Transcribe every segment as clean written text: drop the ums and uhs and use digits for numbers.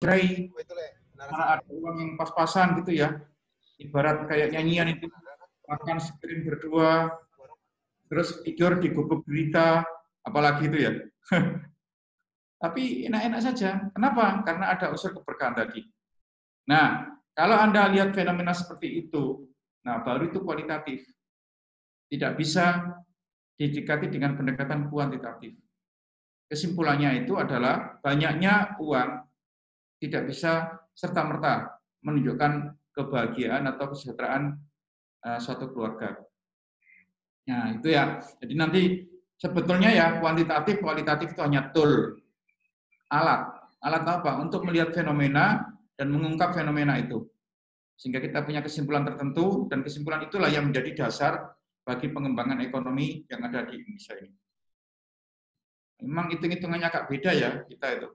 cerai, karena ada uang yang pas-pasan gitu ya. Ibarat kayak nyanyian itu, makan sepiring berdua, terus tidur di gubuk derita, apalagi itu ya. Tapi enak-enak saja. Kenapa? Karena ada unsur keberkahan tadi. Nah, kalau Anda lihat fenomena seperti itu, nah baru itu kualitatif. Tidak bisa didekati dengan pendekatan kuantitatif. Kesimpulannya itu adalah banyaknya uang tidak bisa serta-merta menunjukkan kebahagiaan atau kesejahteraan suatu keluarga. Nah, itu ya. Jadi nanti sebetulnya ya kuantitatif, kualitatif itu hanya tool, alat. Alat apa? Untuk melihat fenomena dan mengungkap fenomena itu. Sehingga kita punya kesimpulan tertentu, dan kesimpulan itulah yang menjadi dasar bagi pengembangan ekonomi yang ada di Indonesia ini. Memang hitung-hitungannya agak beda ya kita itu.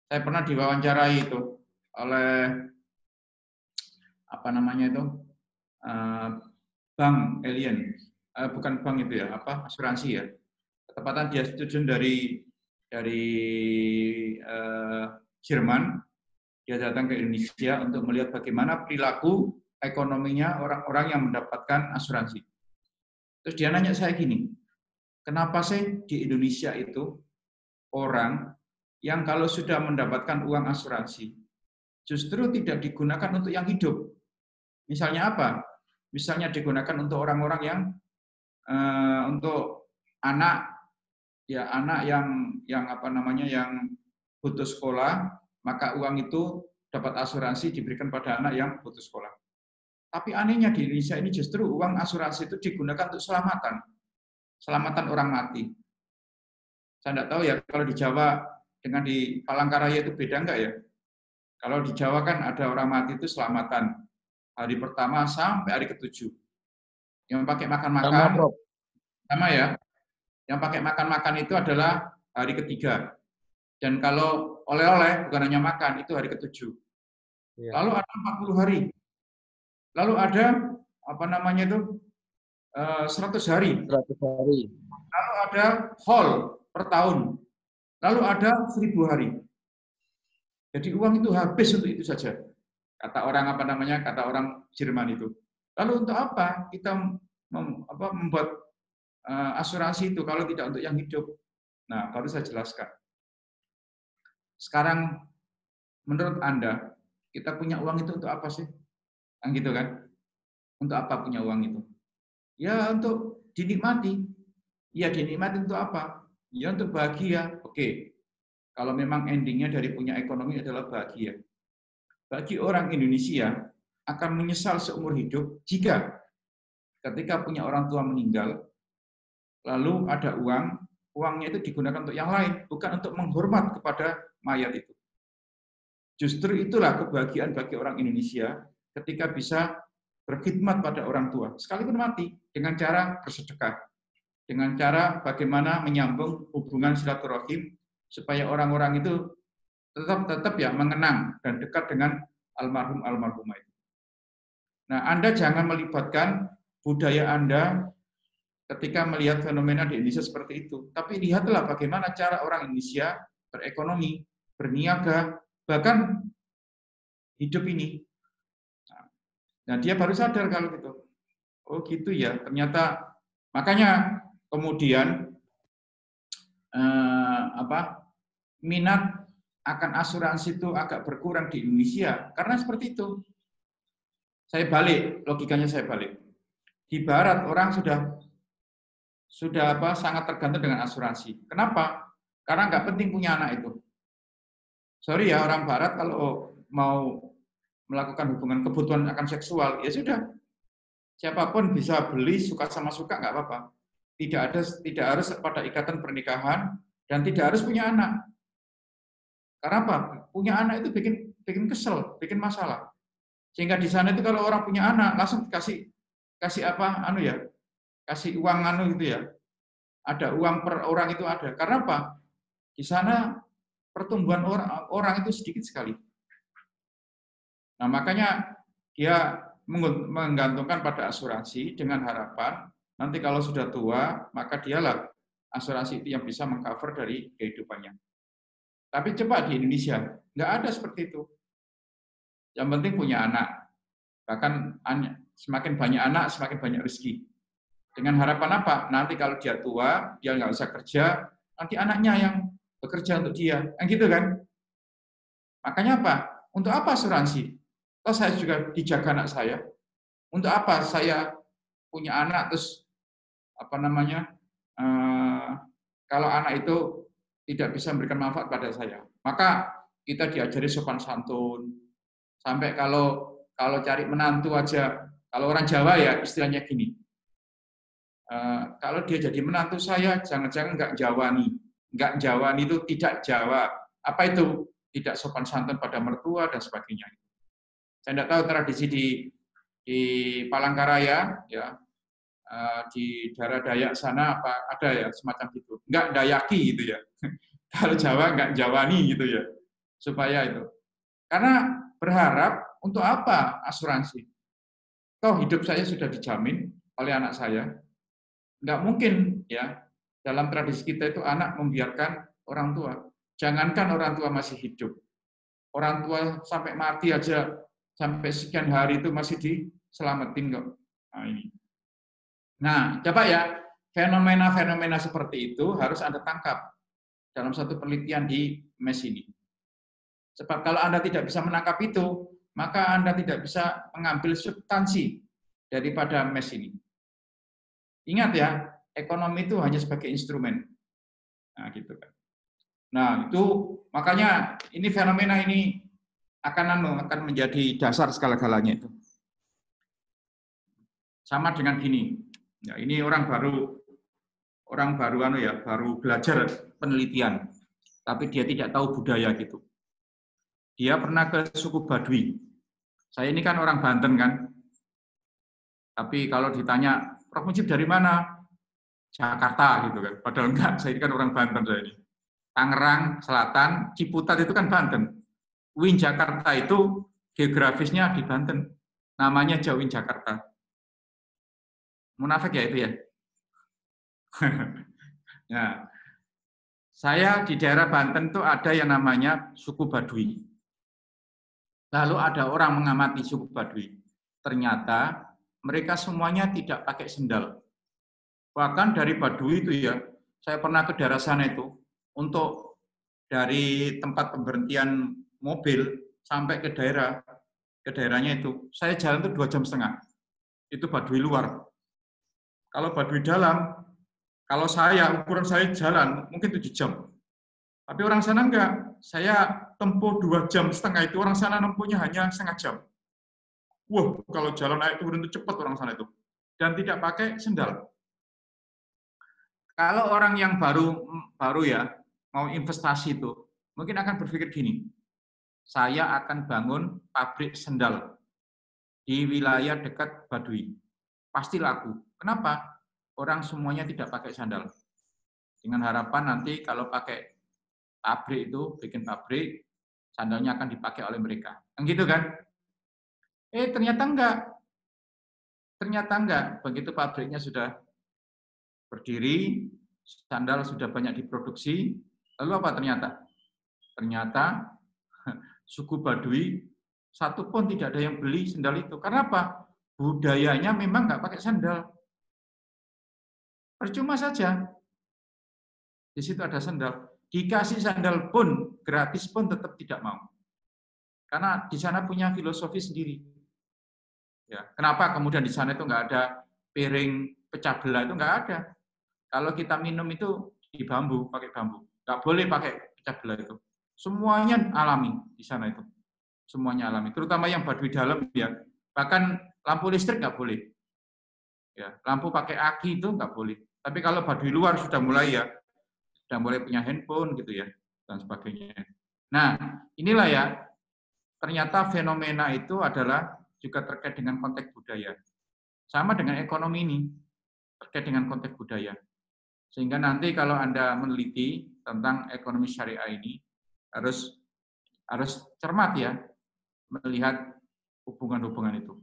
Saya pernah diwawancarai itu oleh apa namanya itu bank alien, bukan bank itu ya, apa asuransi ya. Ketepatan dia studi dari Jerman, dia datang ke Indonesia untuk melihat bagaimana perilaku ekonominya orang-orang yang mendapatkan asuransi. Terus dia nanya saya gini, kenapa sih di Indonesia itu orang yang kalau sudah mendapatkan uang asuransi justru tidak digunakan untuk yang hidup? Misalnya apa? Misalnya digunakan untuk orang-orang yang untuk anak yang apa namanya yang putus sekolah, maka uang itu dapat asuransi diberikan pada anak yang putus sekolah. Tapi anehnya di Indonesia ini justru uang asuransi itu digunakan untuk selamatan orang mati. Saya tidak tahu ya kalau di Jawa dengan di Palangkaraya itu beda enggak ya? Kalau di Jawa kan ada orang mati itu selamatan hari pertama sampai hari ke-7. Yang pakai makan-makan sama ya. Yang pakai makan-makan itu adalah hari ketiga. Dan kalau oleh-oleh bukan hanya makan, itu hari ke-7. Ya. Lalu ada 40 hari. Lalu ada apa namanya itu 100 hari. 100 hari. Lalu ada haul per tahun. Lalu ada 1000 hari. Jadi uang itu habis untuk itu saja. Kata orang apa namanya? Kata orang Jerman itu. Lalu untuk apa kita membuat asuransi itu kalau tidak untuk yang hidup? Nah, baru saya jelaskan. Sekarang menurut Anda, kita punya uang itu untuk apa sih? Kan gitu kan? Untuk apa punya uang itu? Ya untuk dinikmati. Ya dinikmati untuk apa? Ya untuk bahagia. Oke. Kalau memang endingnya dari punya ekonomi adalah bahagia. Bagi orang Indonesia akan menyesal seumur hidup jika ketika punya orang tua meninggal, lalu ada uang, uangnya itu digunakan untuk yang lain, bukan untuk menghormat kepada mayat itu. Justru itulah kebahagiaan bagi orang Indonesia ketika bisa berkhidmat pada orang tua, sekalipun mati, dengan cara bersedekah, dengan cara bagaimana menyambung hubungan silaturahim supaya orang-orang itu tetap ya mengenang dan dekat dengan almarhumah itu. Nah, Anda jangan melibatkan budaya Anda ketika melihat fenomena di Indonesia seperti itu. Tapi lihatlah bagaimana cara orang Indonesia berekonomi, berniaga, bahkan hidup ini. Nah, dia baru sadar kalau gitu. Oh gitu ya, ternyata makanya kemudian minat akan asuransi itu agak berkurang di Indonesia karena seperti itu. Saya balik, logikanya saya balik. Di Barat orang sudah sangat tergantung dengan asuransi. Kenapa? Karena nggak penting punya anak itu. Sorry ya orang Barat kalau mau melakukan hubungan kebutuhan akan seksual, ya sudah. Siapapun bisa beli suka sama suka nggak apa-apa. Tidak harus pada ikatan pernikahan dan tidak harus punya anak. Karena apa? Punya anak itu bikin kesel, bikin masalah. Sehingga di sana itu kalau orang punya anak langsung kasih apa kasih uang gitu ya. Ada uang per orang itu ada. Karena apa? Di sana pertumbuhan orang itu sedikit sekali. Nah, makanya dia menggantungkan pada asuransi dengan harapan nanti kalau sudah tua, maka dialah asuransi itu yang bisa mengcover dari kehidupannya. Tapi coba di Indonesia, Nggak ada seperti itu. Yang penting punya anak. Bahkan semakin banyak anak, semakin banyak rezeki. Dengan harapan apa? Nanti kalau dia tua, dia nggak usah kerja, nanti anaknya yang bekerja untuk dia. Kan gitu kan? Makanya apa? Untuk apa asuransi? Kalau saya juga dijaga anak saya. Untuk apa saya punya anak terus apa namanya? Kalau anak itu tidak bisa memberikan manfaat pada saya, maka kita diajari sopan santun. Sampai kalau cari menantu aja, kalau orang Jawa ya istilahnya gini, kalau dia jadi menantu saya, jangan-jangan nggak Jawani itu tidak Jawa. Apa itu? Tidak sopan santun pada mertua dan sebagainya. Saya tidak tahu tradisi di Palangkaraya, ya di daerah Dayak sana apa ada ya semacam itu. Nggak Dayaki gitu ya. Kalau Jawa nggak Jawani gitu ya. Supaya itu. Karena berharap untuk apa asuransi? Toh hidup saya sudah dijamin oleh anak saya. Nggak mungkin ya dalam tradisi kita itu anak membiarkan orang tua. Jangankan orang tua masih hidup, orang tua sampai mati aja sampai sekian hari itu masih diselamatin kok. Nah, ini. Nah, coba ya fenomena-fenomena seperti itu harus Anda tangkap dalam satu penelitian di MES ini. Sebab kalau Anda tidak bisa menangkap itu, maka Anda tidak bisa mengambil substansi daripada MES ini. Ingat ya, ekonomi itu hanya sebagai instrumen. Nah, gitu kan. Nah, itu makanya ini fenomena ini akan menjadi dasar segala-galanya itu. Sama dengan gini. Ya, ini orang baru baru belajar penelitian, tapi dia tidak tahu budaya gitu. Dia pernah ke suku Baduy. Saya ini kan orang Banten kan. Tapi kalau ditanya, Prof. Mujib dari mana? Jakarta gitu kan. Padahal enggak, saya ini kan orang Banten saya ini. Tangerang Selatan, Ciputat itu kan Banten. UIN Jakarta itu geografisnya di Banten. Namanya Jauhin Jakarta. Munafik ya itu ya. Nah, saya di daerah Banten itu ada yang namanya suku Baduy. Lalu ada orang mengamati suku Baduy. Ternyata mereka semuanya tidak pakai sendal. Bahkan dari Baduy itu ya, saya pernah ke daerah sana itu, untuk dari tempat pemberhentian mobil sampai ke daerahnya itu, saya jalan itu 2,5 jam. Itu Baduy luar. Kalau Baduy dalam, kalau ukuran saya jalan, mungkin 7 jam. Tapi orang sana enggak. Saya tempuh 2,5 jam, itu orang sana nempuhnya hanya setengah jam. Wah, kalau jalan naik turun itu cepat orang sana itu. Dan tidak pakai sendal. Kalau orang yang baru ya, mau investasi itu, mungkin akan berpikir gini, saya akan bangun pabrik sendal di wilayah dekat Baduy. Pasti laku. Kenapa? Orang semuanya tidak pakai sandal. Dengan harapan nanti kalau pakai pabrik itu, bikin pabrik, sandalnya akan dipakai oleh mereka. Kan gitu kan? Ternyata enggak. Ternyata enggak. Begitu pabriknya sudah berdiri, sandal sudah banyak diproduksi, lalu apa ternyata? Ternyata suku Baduy satu pun tidak ada yang beli sandal itu. Karena apa? Budayanya memang nggak pakai sandal. Percuma saja. Di situ ada sandal. Dikasih sandal pun, gratis pun tetap tidak mau. Karena di sana punya filosofi sendiri. Ya, kenapa kemudian di sana itu nggak ada piring pecah belah, itu nggak ada. Kalau kita minum itu di bambu, pakai bambu. Nggak boleh pakai pecah belah itu. Semuanya alami di sana itu. Semuanya alami. Terutama yang Baduy dalam ya. Bahkan lampu listrik nggak boleh. Ya, lampu pakai aki itu nggak boleh. Tapi kalau Baduy luar sudah mulai ya, sudah mulai punya handphone gitu ya, dan sebagainya. Nah, inilah ya, ternyata fenomena itu adalah juga terkait dengan konteks budaya. Sama dengan ekonomi ini, terkait dengan konteks budaya. Sehingga nanti kalau Anda meneliti tentang ekonomi syariah ini, harus cermat ya, melihat hubungan-hubungan itu.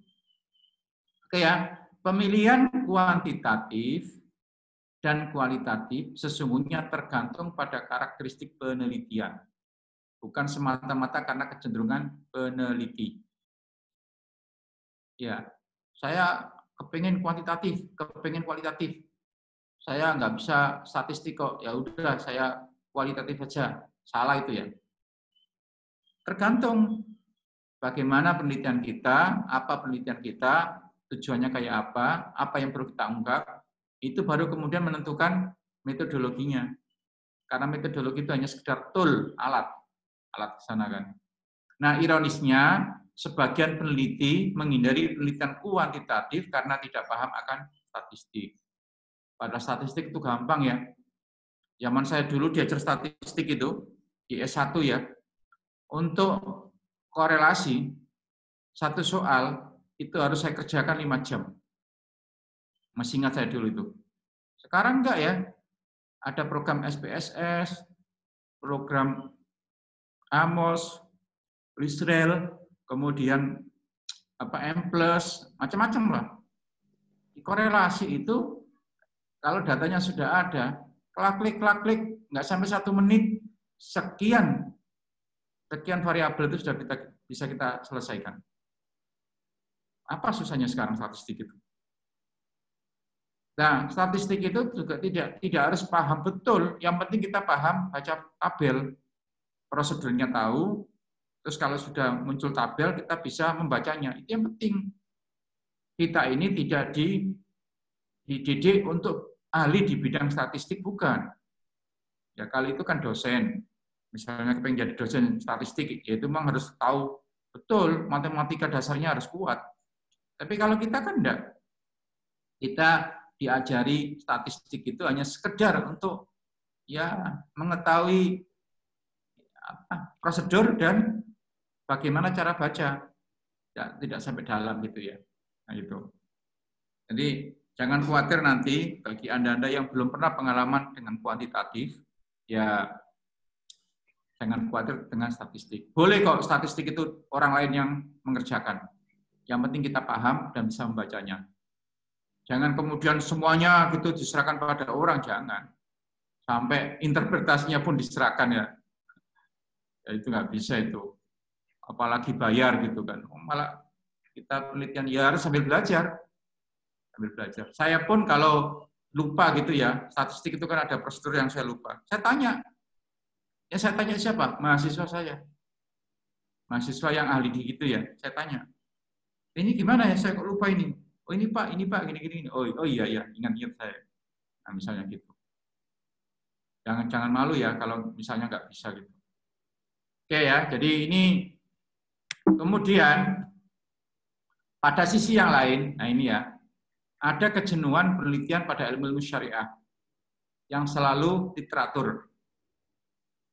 Oke ya, pemilihan kuantitatif dan kualitatif sesungguhnya tergantung pada karakteristik penelitian. bukan semata-mata karena kecenderungan peneliti. Ya, saya kepingin kuantitatif, kepingin kualitatif. Saya nggak bisa statistik kok. Ya udah, saya kualitatif saja. Salah itu ya. Tergantung bagaimana penelitian kita, apa penelitian kita, tujuannya kayak apa yang perlu kita ungkap, itu baru kemudian menentukan metodologinya. Karena metodologi itu hanya sekedar tool, alat ke sana kan. Nah, ironisnya, sebagian peneliti menghindari penelitian kuantitatif karena tidak paham akan statistik. Pada statistik itu gampang ya. Zaman saya dulu diajar statistik itu, di S1 ya, untuk korelasi, satu soal itu harus saya kerjakan 5 jam. Masih ingat saya dulu itu. Sekarang enggak ya, ada program SPSS, program Amos, Lisrel, kemudian M+, macam-macam lah. Di korelasi itu, kalau datanya sudah ada, klik, nggak sampai 1 menit, sekian variabel itu sudah bisa kita selesaikan. Apa susahnya sekarang statistik itu? Nah, statistik itu juga tidak harus paham betul, yang penting kita paham, baca tabel, prosedurnya tahu, terus kalau sudah muncul tabel, kita bisa membacanya. Itu yang penting. Kita ini tidak dididik untuk ahli di bidang statistik, bukan. Ya, kali itu kan dosen. Misalnya kita jadi dosen statistik, ya itu memang harus tahu betul, matematika dasarnya harus kuat. Tapi kalau kita kan enggak. Kita diajari statistik itu hanya sekedar untuk ya mengetahui prosedur dan bagaimana cara baca. Ya, tidak sampai dalam gitu ya. Nah, itu. Jadi jangan khawatir nanti bagi Anda yang belum pernah pengalaman dengan kuantitatif, ya jangan khawatir dengan statistik. Boleh kok statistik itu orang lain yang mengerjakan. Yang penting kita paham dan bisa membacanya. Jangan kemudian semuanya gitu diserahkan pada orang, jangan. Sampai interpretasinya pun diserahkan ya. Ya itu nggak bisa itu. Apalagi bayar gitu kan. Malah kita penelitian ya harus sambil belajar. Sambil belajar. Saya pun kalau lupa gitu ya, statistik itu kan ada prosedur yang saya lupa. Saya tanya. Ya saya tanya siapa? Mahasiswa saya. Mahasiswa yang ahli di gitu ya, saya tanya. Ini gimana ya, saya kok lupa ini? Oh ini Pak, gini-gini. Oh iya, ingat saya. Nah, misalnya gitu. Jangan malu ya kalau misalnya nggak bisa gitu. Oke ya, jadi ini kemudian pada sisi yang lain, nah ini ya, ada kejenuhan penelitian pada ilmu syariah yang selalu literatur.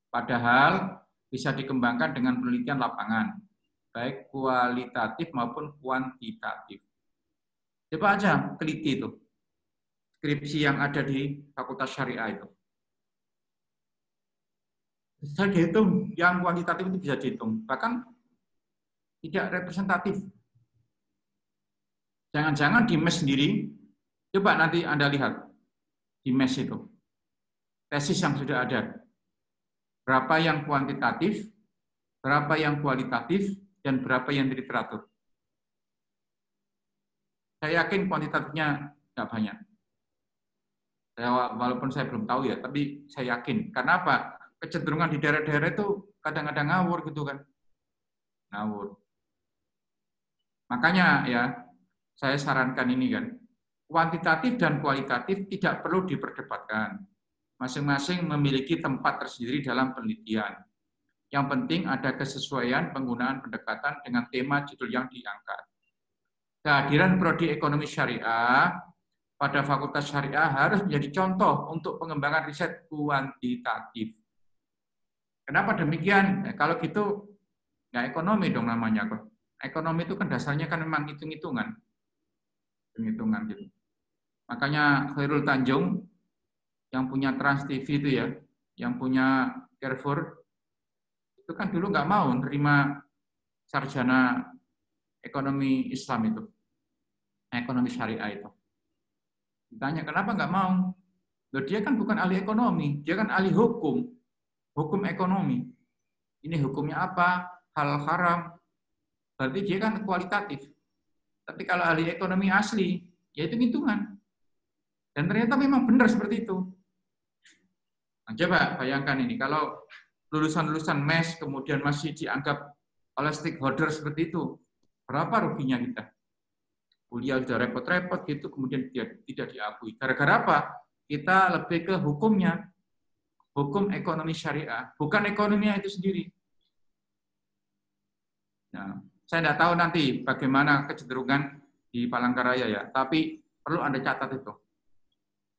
Padahal bisa dikembangkan dengan penelitian lapangan, baik kualitatif maupun kuantitatif. Coba aja teliti itu, skripsi yang ada di Fakultas Syariah itu. Bisa dihitung, yang kuantitatif itu bisa dihitung, bahkan tidak representatif. Jangan-jangan di MES sendiri, coba nanti Anda lihat di MES itu, tesis yang sudah ada, berapa yang kuantitatif, berapa yang kualitatif, dan berapa yang literatur. Saya yakin kuantitatifnya nggak banyak. Walaupun saya belum tahu ya, tapi saya yakin. Karena apa? Kecenderungan di daerah-daerah itu kadang-kadang ngawur gitu kan. Ngawur. Makanya ya, saya sarankan ini kan, kuantitatif dan kualitatif tidak perlu diperdebatkan. Masing-masing memiliki tempat tersendiri dalam penelitian. Yang penting ada kesesuaian penggunaan pendekatan dengan tema judul yang diangkat. Kehadiran prodi ekonomi syariah pada Fakultas Syariah harus menjadi contoh untuk pengembangan riset kuantitatif. Kenapa demikian? Kalau gitu, nggak ekonomi dong namanya kok. Ekonomi itu kan dasarnya kan memang hitung-hitungan. Hitung-hitungan gitu. Makanya Khairul Tanjung, yang punya Trans TV itu ya, yang punya Carrefour, itu kan dulu nggak mau nerima sarjana ekonomi Islam itu. Ekonomi syariah itu. Ditanya, kenapa nggak mau? Loh, dia kan bukan ahli ekonomi, dia kan ahli hukum ekonomi. ini hukumnya apa, halal haram, berarti dia kan kualitatif. Tapi kalau ahli ekonomi asli, ya itu hitungan. Dan ternyata memang benar seperti itu. Nah, coba bayangkan ini, kalau lulusan-lulusan MES kemudian masih dianggap oleh stakeholder seperti itu, berapa ruginya kita? Kuliah sudah repot-repot gitu, kemudian tidak diakui. Gara-gara apa? Kita lebih ke hukumnya, hukum ekonomi syariah, bukan ekonominya itu sendiri. Nah, saya tidak tahu nanti bagaimana kecenderungan di Palangkaraya ya, tapi perlu Anda catat itu.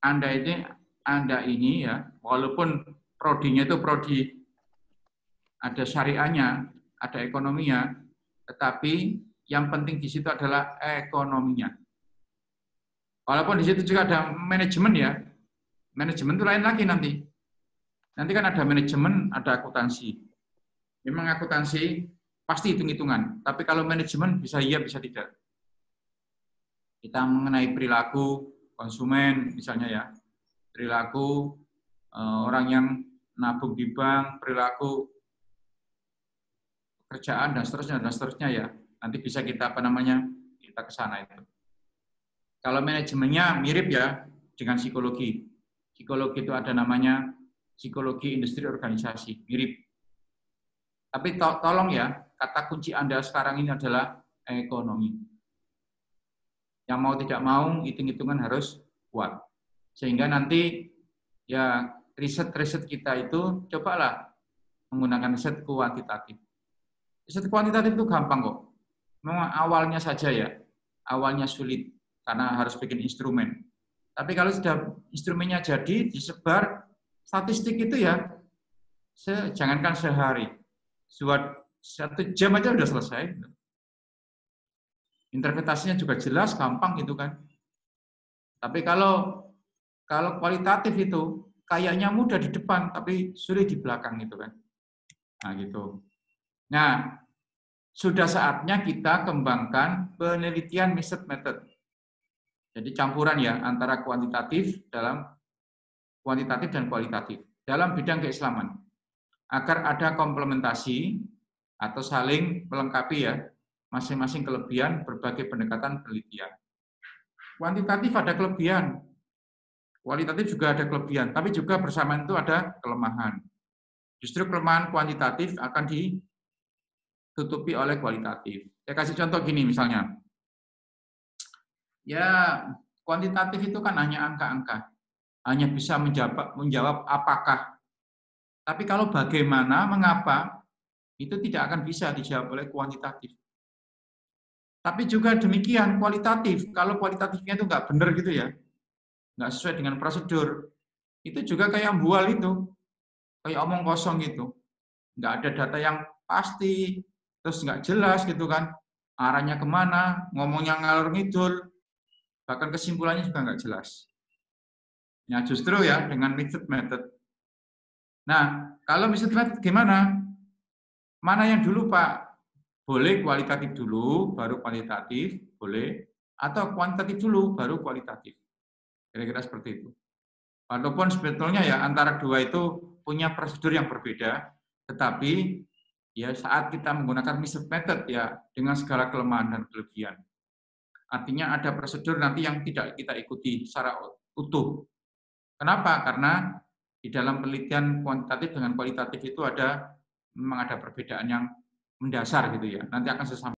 Anda ini ya, walaupun prodinya itu prodi ada syariahnya, ada ekonominya, tetapi yang penting di situ adalah ekonominya. Walaupun di situ juga ada manajemen ya, manajemen itu lain lagi nanti. Nanti kan ada manajemen, ada akuntansi. Memang akuntansi pasti hitung-hitungan, tapi kalau manajemen bisa iya, bisa tidak. Kita mengenai perilaku konsumen, misalnya ya, perilaku orang yang nabung di bank, perilaku kerjaan dan seterusnya ya. Nanti bisa kita kita ke sana itu. Kalau manajemennya mirip ya dengan psikologi. Psikologi itu ada namanya psikologi industri organisasi, mirip. Tapi tolong ya, kata kunci Anda sekarang ini adalah ekonomi. Yang mau tidak mau, hitung-hitungan harus kuat. Sehingga nanti ya riset-riset kita itu cobalah menggunakan riset kuantitatif. Riset kuantitatif itu gampang kok. Memang awalnya saja ya, awalnya sulit karena harus bikin instrumen. Tapi kalau sudah instrumennya jadi, disebar, statistik itu ya, jangankan sehari, 1 jam aja sudah selesai. Interpretasinya juga jelas, gampang gitu kan. Tapi kalau kualitatif itu, kayaknya mudah di depan, tapi sulit di belakang gitu kan. Nah gitu. Nah, sudah saatnya kita kembangkan penelitian method. Jadi campuran ya antara kuantitatif dan kualitatif dalam bidang keislaman. Agar ada komplementasi atau saling melengkapi ya masing-masing kelebihan berbagai pendekatan penelitian. Kuantitatif ada kelebihan, kualitatif juga ada kelebihan, tapi juga bersamaan itu ada kelemahan. Justru kelemahan kuantitatif akan ditutupi oleh kualitatif. Saya kasih contoh gini misalnya. Ya, kuantitatif itu kan hanya angka-angka. Hanya bisa menjawab apakah. Tapi kalau bagaimana, mengapa, itu tidak akan bisa dijawab oleh kuantitatif. Tapi juga demikian kualitatif. Kalau kualitatifnya itu nggak benar gitu ya, nggak sesuai dengan prosedur, itu juga kayak bual itu, kayak omong kosong gitu. Nggak ada data yang pasti, terus nggak jelas gitu kan, arahnya kemana, ngomongnya ngalor ngidul, bahkan kesimpulannya juga nggak jelas. Ya justru ya dengan mixed method. Nah, kalau mixed method gimana? Mana yang dulu Pak? Boleh kualitatif dulu, baru kuantitatif, boleh. Atau kuantitatif dulu, baru kualitatif. Kira-kira seperti itu. Walaupun sebetulnya ya antara dua itu punya prosedur yang berbeda, tetapi ya saat kita menggunakan mixed method ya dengan segala kelemahan dan kelebihan. Artinya ada prosedur nanti yang tidak kita ikuti secara utuh. Kenapa? Karena di dalam penelitian kuantitatif dengan kualitatif itu memang ada perbedaan yang mendasar gitu ya. Nanti akan saya sampaikan.